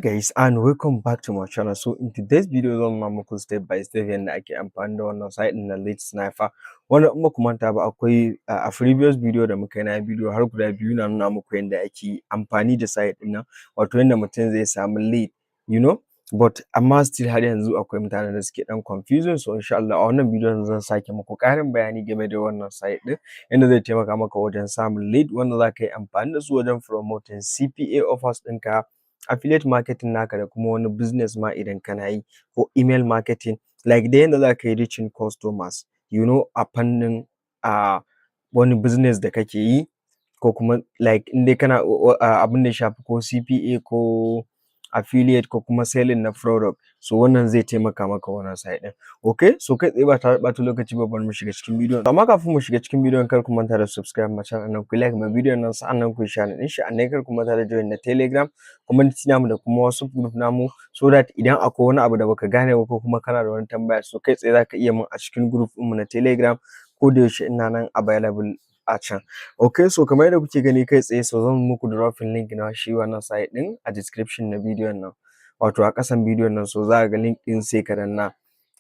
Guys, and welcome back to my channel. So in today's video zan nuna muku step by step yadda ake amfani da wannan site din na lead sniper, wanda in baku manta ba akwai a previous video da muka yi na video har guda biyu na nuna muku yadda ake amfani da site din nan, wato yadda mutum zai samu lead, but amma still har yanzu akwai mutanen da suke dan confusing. So insha Allah a wannan bidiyon zan sake muku ƙarin bayani game da wannan site din, yadda zai taimaka maka wajen samun lead wanda za ka yi amfani da su wajen promoting CPA offers ɗinka, affiliate marketing naka da kuma wani business ma idan kana yi, ko email marketing, like da yanda za ka yi reaching customers a fannin wani business da kake yi, ko kuma like in dai kana abin da ya shafi ko CPA ko affiliate ko kuma selling na product. So wannan zai taimaka maka wannan site din. Okay, so kai tsaye ba tare da ɓata lokaci ba, bari mu shiga cikin bidiyon. Amma kafin mu shiga cikin bidiyon, kar ku manta da subscribe ma channel nan, ku like ma bidiyon nan, sa'annan ku share din shi, annai kar ku manta da join na Telegram, community namu da kuma WhatsApp group namu, so that idan akwai wani abu da baka gane ba ko kuma kana da wani tambaya, so kai tsaye zaka iya mun a cikin group mu na Telegram, ko da yaushe ina nan available a can. Okay, so kamar yadda kuke gani kai tsaye, so zan muku dropping link na shi wannan site din a description na bidiyon nan, wato a ƙasan bidiyon nan. So za ka ga link din, sai ka danna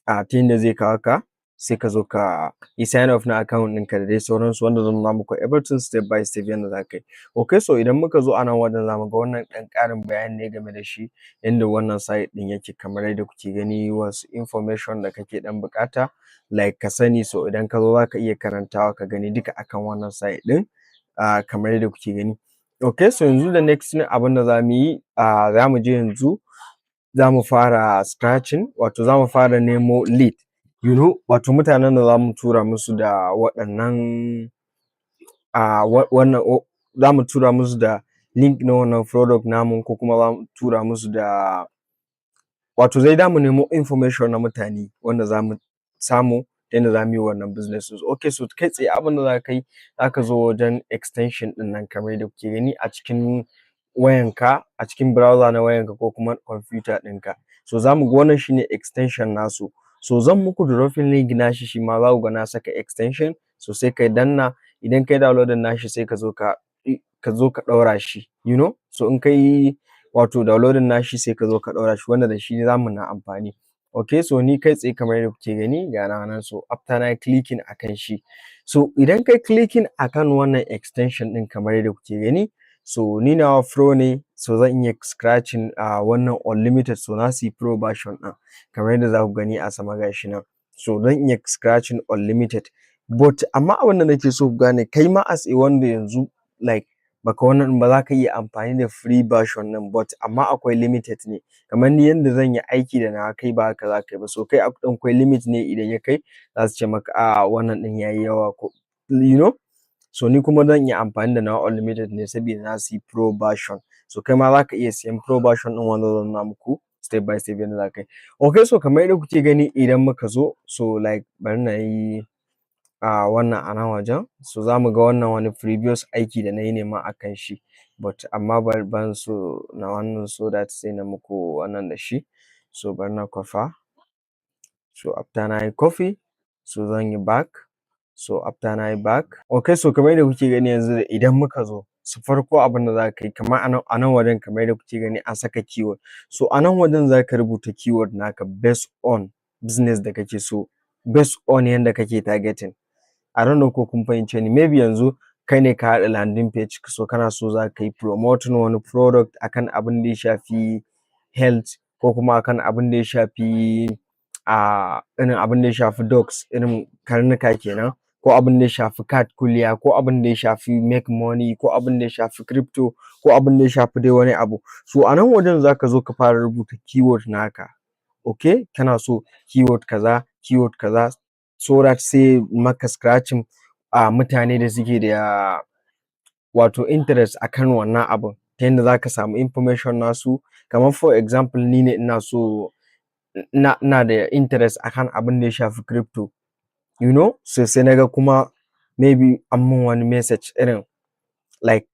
ta yanda zai kawo ka, sai ka zo ka yi sign up na account ɗinka da dai sauransu, wanda zan nuna muku everything step by step yanda za ka yi. Okay, so idan muka zo a nan wajen za mu ga wannan ɗan ƙarin bayani ne game da shi, yanda wannan site ɗin yake. Kamar yadda kuke gani, wasu information da kake ɗan buƙata like ka sani, so idan ka zo za ka iya karantawa ka gani duka akan wannan site ɗin, kamar yadda kuke gani. Okay, so yanzu da next abin da za mu yi, za mu je yanzu za mu fara scratching, wato za mu fara nemo lead, wato mutanen da za mu tura musu da waɗannan za mu tura musu da link na wannan product namu, ko kuma za mu tura musu da, wato dai za mu nemo information na mutane wanda za mu samu yanda za mu yi wannan business. Okay, so kai tsaye abin da za ka yi, za ka zo wajen extension ɗin nan kamar yadda kuke gani a cikin wayanka, a cikin browser na wayanka ko kuma computer ɗinka. So za mu ga wannan shine extension nasu. So zan muku dropping link nashi, shi ma za ku ga na saka extension. So sai ka danna, idan kai downloading nashi sai ka zo ka ɗaura shi, so in kai wato downloading nashi sai ka zo ka ɗaura shi, wanda da shi za mu na amfani. Okay, so ni kai tsaye kamar yadda kuke gani ga nan, so after na clicking akan shi, so idan kai clicking akan wannan extension ɗin kamar yadda kuke gani, so ni nawa pro ne, so zan iya scratching wannan unlimited, so na siyi pro version ɗin kamar yadda za ku gani a sama gashi nan. So zan iya scratching unlimited, but amma abin da nake so ku gane, kai ma as a wanda yanzu like baka wannan ba, za ka iya amfani da free version nan, but amma akwai limited ne. Kamar ni yanda zan yi aiki da nawa, kai ba haka za ka yi ba. So kai akwai limit ne, idan ya kai za su ce maka wannan ɗin yayi yawa, ko so ni kuma zan iya amfani da nawa unlimited ne saboda na siyi pro version. So kai ma za ka iya siyan pro version ɗin, wanda zan nuna muku step by step yadda za ka yi. Okay, so kamar yadda kuke gani, idan muka zo, so like bari na yi wannan a nan wajen. So za mu ga wannan wani previous aiki da na yi ne ma akan shi, but amma ban so na wannan, so that sai na muku wannan da shi. So bari na kwafa. So after na yi copy, so zan yi back. So after na yi back. Okay, so kamar yadda kuke gani yanzu, idan muka zo, so farko abin da za ka yi, kamar a nan wajen kamar yadda kuke gani an saka keyword. So a nan wajen za ka rubuta keyword naka based on business da kake so, based on yanda kake targeting. I don't know ko kun fahimce ni. Maybe yanzu kai ne ka haɗa landing page, so kana so za ka yi promoting wani product akan abin da ya shafi health, ko kuma akan abin da ya shafi irin abin da ya shafi dogs, irin karnuka kenan, ko abin da ya shafi cat kuliya, ko abin da ya shafi make money, ko abin da ya shafi crypto, ko abin da ya shafi dai wani abu. So a nan wajen za ka zo ka fara rubuta keyword naka. Okay, kana so keyword kaza, keyword kaza, so that sai maka scratching mutane da suke da wato interest akan wannan abun, ta yanda za ka samu information nasu. Kamar for example, ni ne ina so, ina da interest akan abin da ya shafi crypto, so sai naga kuma maybe an mun wani message irin like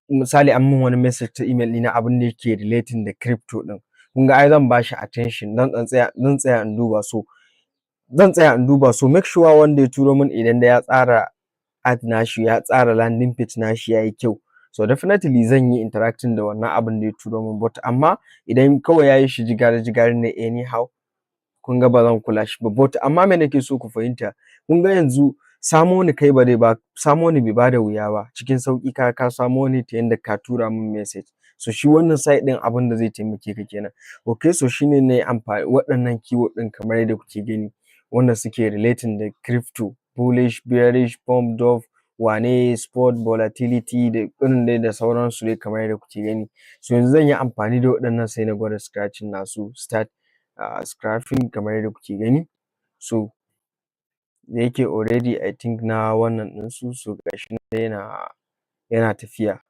misali an mun wani message ta email ɗina abin da yake relating da crypto ɗin. Kun ga ai zan bashi attention, zan tsaya in duba. So zan tsaya in duba, so make sure wanda ya turo min idan da ya tsara ad nashi, ya tsara landing page nashi yayi kyau. so definitely zan yi interacting da wannan abin da ya turo min, but amma idan kawai yayi shi jigari ne anyhow, kun ga ba zan kula shi ba. But amma me nake so ku fahimta, kun ga yanzu samo ni kai samo ni bai bada wuya ba, cikin sauƙi ka samo ni ta yanda ka tura min message, so shi wannan site ɗin abin da zai taimake ka kenan. Okay, so shine nayi amfani waɗannan keyword ɗin kamar yadda kuke gani, wanda suke relating da crypto, bullish, bearish, pump, dove, wane, spot, volatility da irin dai da sauransu dai kamar yadda kuke gani. So yanzu zan yi amfani da waɗannan sai na gwada scratching nasu, start scrapping kamar yadda kuke gani. So da yake already I think na wannan ɗinsu, so gashi nan dai yana tafiya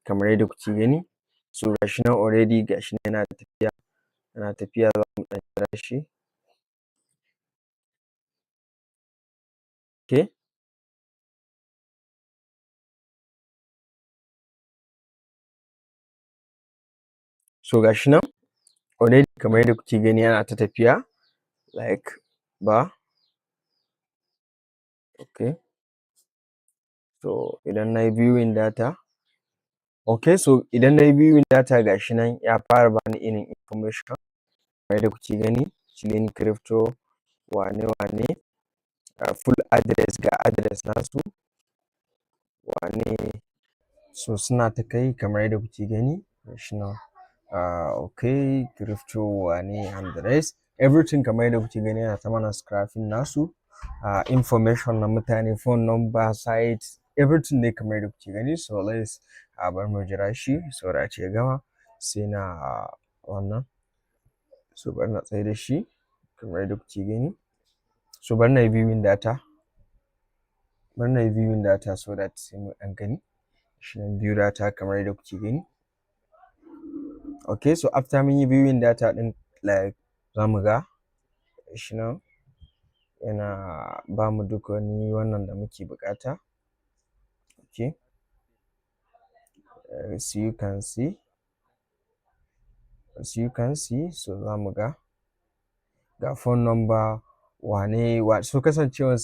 kamar yadda kuke gani. So gashi nan already gashi nan yana tafiya za mu ɗan jira shi. Okay. So gashi nan already kamar yadda kuke gani yana ta tafiya like ba. Okay. So idan nayi viewing data, okay, so idan nayi viewing data gashi nan ya fara bani irin information kamar yadda kuke gani, clean crypto, wane, full address, ga address nasu, wane, so suna ta kai kamar yadda kuke gani gashi nan. Okay, crypto, wane, and the rest, everything kamar yadda kuke gani yana ta mana scrapping nasu. Information na mutane, phone number, site, everything dai kamar yadda kuke gani. So let's bari mu jira shi saboda ya gama sai na wannan. So bari na tsai da shi kamar yadda kuke gani. So bari na yi viewing data so that sai mu ɗan gani. Shi nan view data kamar yadda kuke gani. Okay, so after mun yi viewing data ɗin like za mu ga shi nan yana ba mu duk wani wannan da muke buƙata. Okay, as you can see, so za mu ga phone number, wane, so kasancewar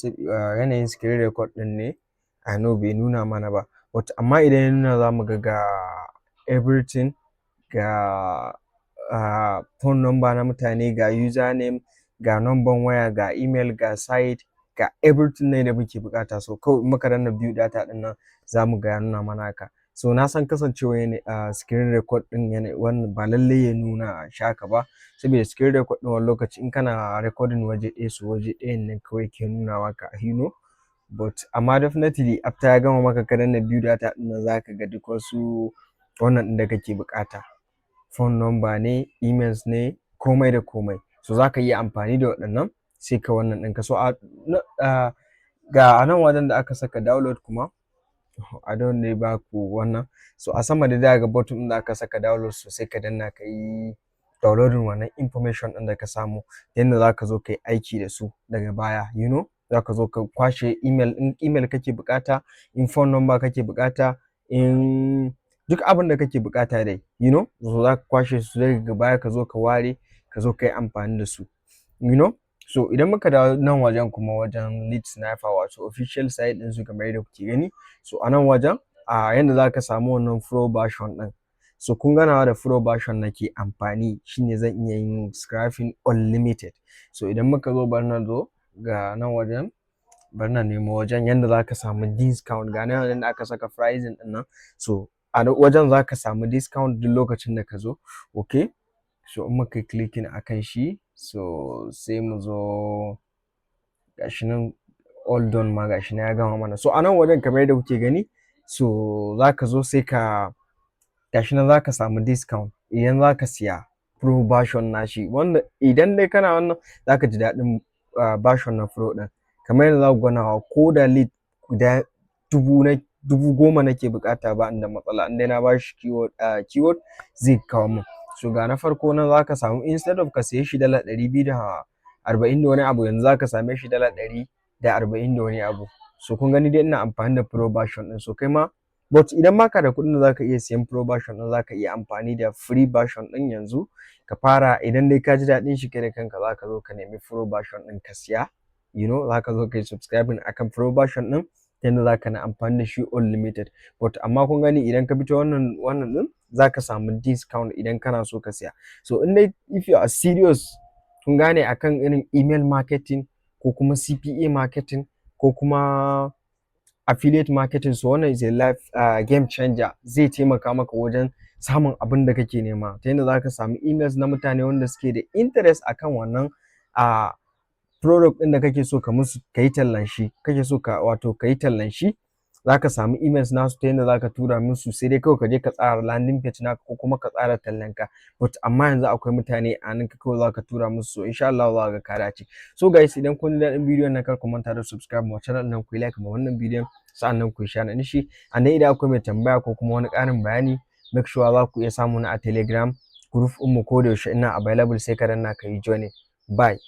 yanayin screen record ɗin ne I know bai nuna mana ba, but amma idan ya nuna za mu ga everything, ga phone number na mutane, ga username, ga number waya, ga email, ga site, ga everything ne da muke buƙata. So kawai in muka danna view data ɗin nan za mu ga ya nuna mana haka. So na san kasancewar screen record ɗin wannan ba lallai ya nuna shi haka ba, saboda screen record ɗin wani lokaci in kana recording waje ɗaya, so waje ɗayan ne kawai ke nuna maka, you know. But amma definitely after ya gama maka ka danna view data ɗin nan za ka ga duk wasu wannan ɗin da kake buƙata, phone number ne, emails ne, komai da komai. So za ka iya amfani da waɗannan sai ka wannan ɗinka. So ga nan wajen da aka saka download kuma a don ne ba ku wannan. So a sama da ga bottom ɗin da aka saka download, so sai ka danna ka yi downloading wannan information ɗin da ka samu, yanda za ka zo ka yi aiki da su daga baya, you know. Za ka zo ka kwashe email, in email kake buƙata, in phone number kake buƙata, in duk abin da kake buƙata dai, you know. So za ka kwashe su daga baya ka zo ka ware, ka zo ka yi amfani da su, you know. So idan muka dawo nan wajen kuma wajen lead sniper wato official site ɗin su kamar yadda kuke gani. So a nan wajen yanda za ka samu wannan pro version ɗin. So kun ga nawa da pro version nake amfani, shine zan iya yin scrapping unlimited. So idan muka zo bari na zo ga nan wajen, bari na nemo wajen yanda za ka samu discount, ga nan wajen da aka saka pricing ɗin nan. So a wajen za ka samu discount duk lokacin da ka zo. Okay, so in muka yi clicking akan shi, so sai mu zo gashi nan all done ma gashi nan ya gama mana. So a nan wajen kamar yadda kuke gani, so za ka zo sai ka gashi nan za ka samu discount idan za ka siya pro version nashi, wanda idan dai kana wannan za ka ji daɗin version na pro ɗin. Kamar yadda za ku ga nawa, ko da lead guda 10,000 nake buƙata ba inda matsala, in dai na ba shi keyword zai kawo min. So ga na farko nan za ka samu, instead of ka siye shi dala 240 da wani abu, yanzu za ka same shi dala 140 da wani abu. So kun gani dai ina amfani da pro version ɗin. So kai ma, but idan baka da kuɗin da za ka iya siyan pro version ɗin, za ka iya amfani da free version ɗin yanzu ka fara. Idan dai ka ji daɗin shi kai da kanka, za ka zo ka nemi pro version ɗin ka siya, you know. Za ka zo ka yi subscribing akan pro version ɗin ta yanda zaka na amfani da shi unlimited. But amma kun gani idan ka bi ta wannan din zaka samu discount idan kana so ka siya. So in dai if you are serious kun gane akan irin email marketing ko kuma CPA marketing ko kuma affiliate marketing, so wannan is a life game changer. Zai taimaka maka wajen samun abin da kake nema ta yanda zaka samu emails na mutane wanda suke da interest akan wannan product ɗin da kake so ka musu kayi tallan shi, kake so ka wato kayi tallan shi, zaka samu emails nasu ta yanda zaka tura musu, sai dai kawai kaje ka tsara landing page naka ko kuma ka tsara tallan ka. But amma yanzu akwai mutane a nan kawai zaka tura musu, so insha Allah za ka ga ka dace. So guys, idan kun ji daɗin bidiyon nan kar ku manta da subscribe ma channel nan, ku like ma wannan bidiyon, sa'annan ku share na shi. And then idan akwai mai tambaya ko kuma wani ƙarin bayani, make sure za ku iya samu na a Telegram group ɗinmu ko da yaushe ina available, sai ka danna ka yi joining. Bye.